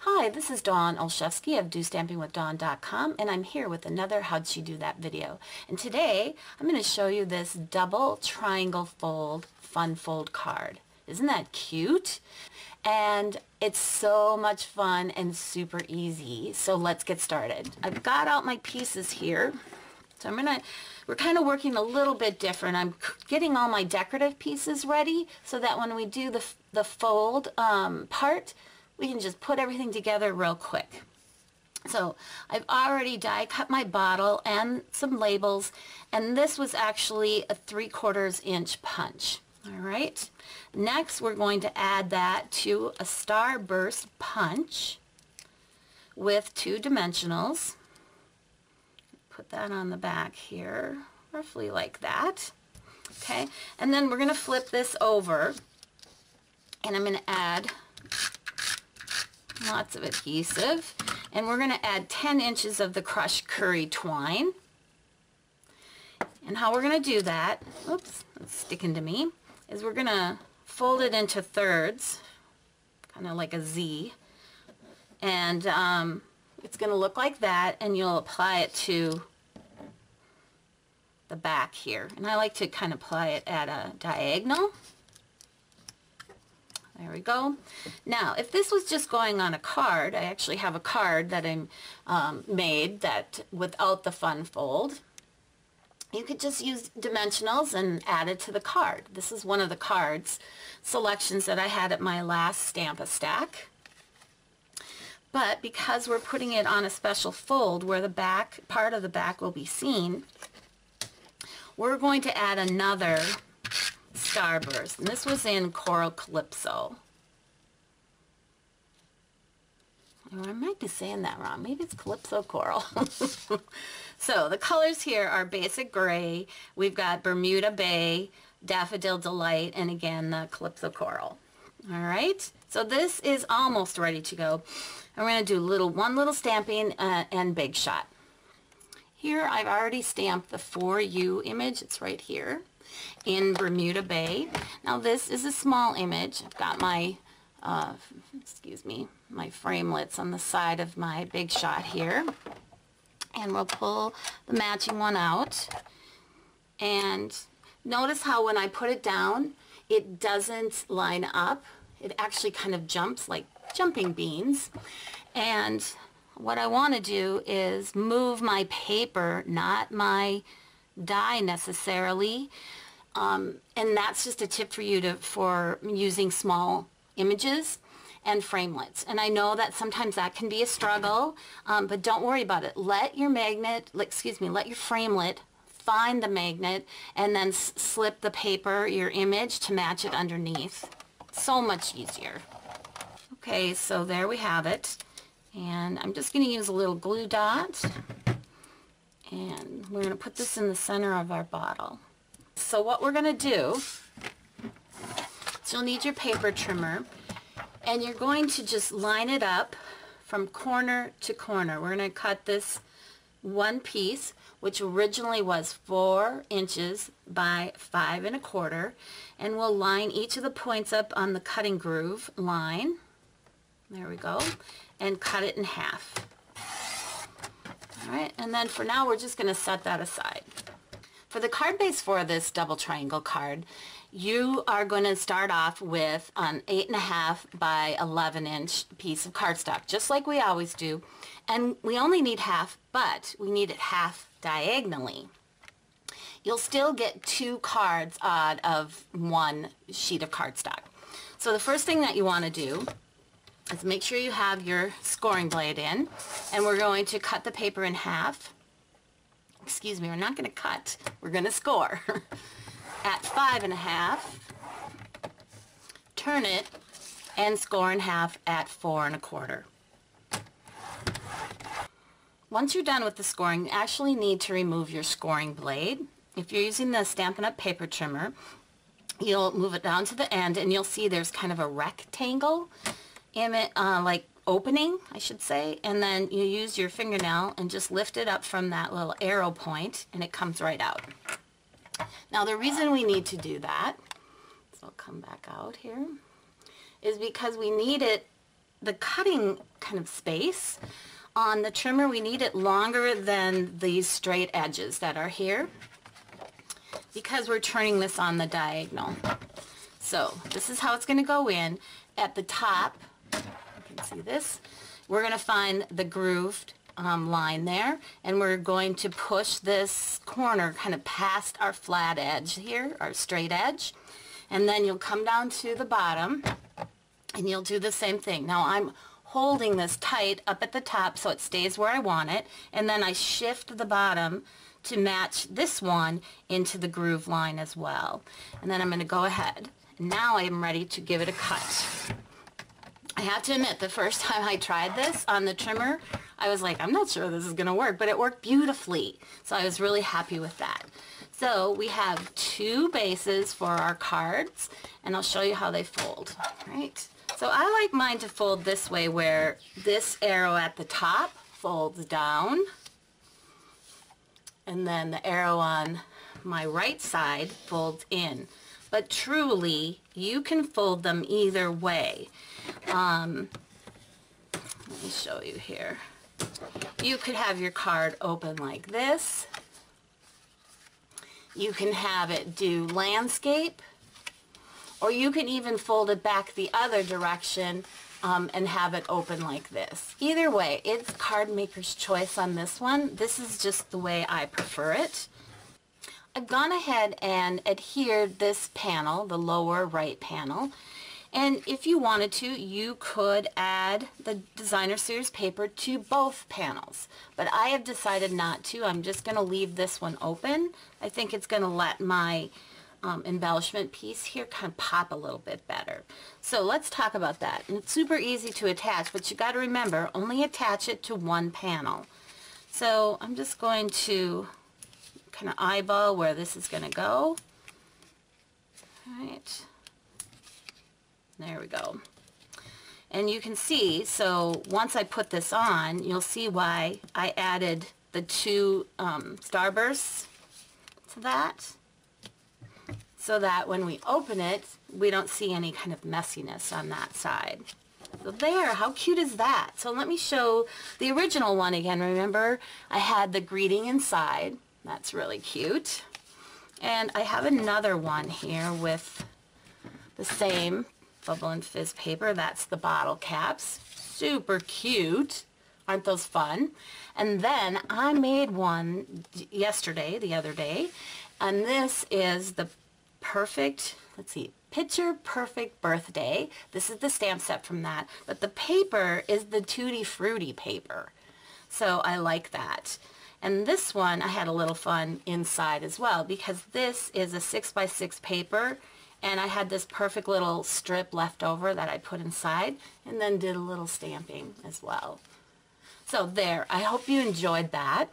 Hi, this is Dawn Olchefske of DoStampingWithDawn.com, and I'm here with another How'd She Do That video. And today I'm going to show you this double triangle fold fun fold card. Isn't that cute? And it's so much fun and super easy. So let's get started. I've got out my pieces here. So we're kind of working a little bit different. I'm getting all my decorative pieces ready so that when we do the fold part, we can just put everything together real quick. So I've already die cut my bottle and some labels, and this was actually a 3/4 inch punch. All right. Next, we're going to add that to a starburst punch with 2 dimensionals. Put that on the back here, roughly like that. Okay, and then we're going to flip this over, and I'm going to add lots of adhesive, and we're going to add 10 inches of the crushed curry twine. And how we're going to do that, oops, it's sticking to me, is we're going to fold it into thirds, kind of like a Z, and it's going to look like that, and you'll apply it to the back here. And I like to kind of apply it at a diagonal. There we go. Now, if this was just going on a card, I actually have a card that I made that without the fun fold. You could just use dimensionals and add it to the card. This is one of the cards selections that I had at my last Stamp-A-Stack. But because we're putting it on a special fold where the back, part of the back will be seen, we're going to add another starburst, and this was in Coral Calypso. Or I might be saying that wrong. Maybe it's Calypso Coral. So the colors here are basic gray. We've got Bermuda Bay, Daffodil Delight, and again the Calypso Coral. All right. So this is almost ready to go. And we're going to do one little stamping and Big Shot. Here I've already stamped the For You image. It's right here in Bermuda Bay. Now this is a small image. I've got my, my framelits on the side of my Big Shot here. And we'll pull the matching one out. And notice how when I put it down, it doesn't line up. It actually kind of jumps like jumping beans. And what I want to do is move my paper, not my die necessarily. And that's just a tip for you for using small images and framelits. And I know that sometimes that can be a struggle, but don't worry about it. Let your magnet, let your framelit find the magnet and then slip the paper, your image, to match it underneath. So much easier. Okay, so there we have it. And I'm just going to use a little glue dot, and we're going to put this in the center of our bottle. So what we're going to do is you'll need your paper trimmer, and you're going to just line it up from corner to corner. We're going to cut this one piece, which originally was 4 inches by 5 1/4, and we'll line each of the points up on the cutting groove line. There we go. And cut it in half. All right, and then for now we're just going to set that aside. For the card base for this double triangle card, you are going to start off with an 8.5 by 11 inch piece of cardstock, just like we always do. And we only need half, but we need it half diagonally. You'll still get 2 cards out of 1 sheet of cardstock. So the first thing that you want to do is make sure you have your scoring blade in, and we're going to cut the paper in half. Excuse me, we're not going to cut, we're going to score. At 5 1/2, turn it, and score in half at 4 1/4. Once you're done with the scoring, you actually need to remove your scoring blade. If you're using the Stampin' Up! Paper trimmer, you'll move it down to the end, and you'll see there's kind of a rectangle like opening, I should say, and then you use your fingernail and just lift it up from that little arrow point, and it comes right out. Now the reason we need to do that, so I'll come back out here, is because we need it, the cutting kind of space. On the trimmer, we need it longer than these straight edges that are here because we're turning this on the diagonal. So this is how it's going to go in. At the top, you can see this, we're going to find the grooved line there, and we're going to push this corner kind of past our flat edge here, our straight edge, and then you'll come down to the bottom and you'll do the same thing. Now I'm holding this tight up at the top so it stays where I want it, and then I shift the bottom to match this one into the groove line as well. And then I'm going to go ahead. Now I'm ready to give it a cut. I have to admit, the first time I tried this on the trimmer, I was like, I'm not sure this is going to work, but it worked beautifully. So I was really happy with that. So we have 2 bases for our cards, and I'll show you how they fold. All right. So I like mine to fold this way, where this arrow at the top folds down, and then the arrow on my right side folds in. But truly, you can fold them either way. Let me show you here. You could have your card open like this. You can have it do landscape, or you can even fold it back the other direction and have it open like this. Either way, it's card maker's choice on this one. This is just the way I prefer it. I've gone ahead and adhered this panel, the lower right panel, and if you wanted to, you could add the designer series paper to both panels, but I have decided not to. I'm just going to leave this one open. I think it's going to let my embellishment piece here kind of pop a little bit better. So let's talk about that. And it's super easy to attach, but you got to remember, only attach it to one panel. So I'm just going to kind of eyeball where this is going to go. All right. There we go. And you can see, so once I put this on, you'll see why I added the 2 starbursts to that, so that when we open it, we don't see any kind of messiness on that side. So there, how cute is that? So let me show the original one again. Remember, I had the greeting inside. That's really cute. And I have another one here with the same Bubble and Fizz paper. That's the bottle caps. Super cute. Aren't those fun? And then I made one yesterday, the other day, and this is the perfect, let's see, Picture Perfect Birthday. This is the stamp set from that, but the paper is the Tutti Frutti paper. So I like that. And this one, I had a little fun inside as well, because this is a 6x6 paper, and I had this perfect little strip left over that I put inside, and then did a little stamping as well. So there, I hope you enjoyed that.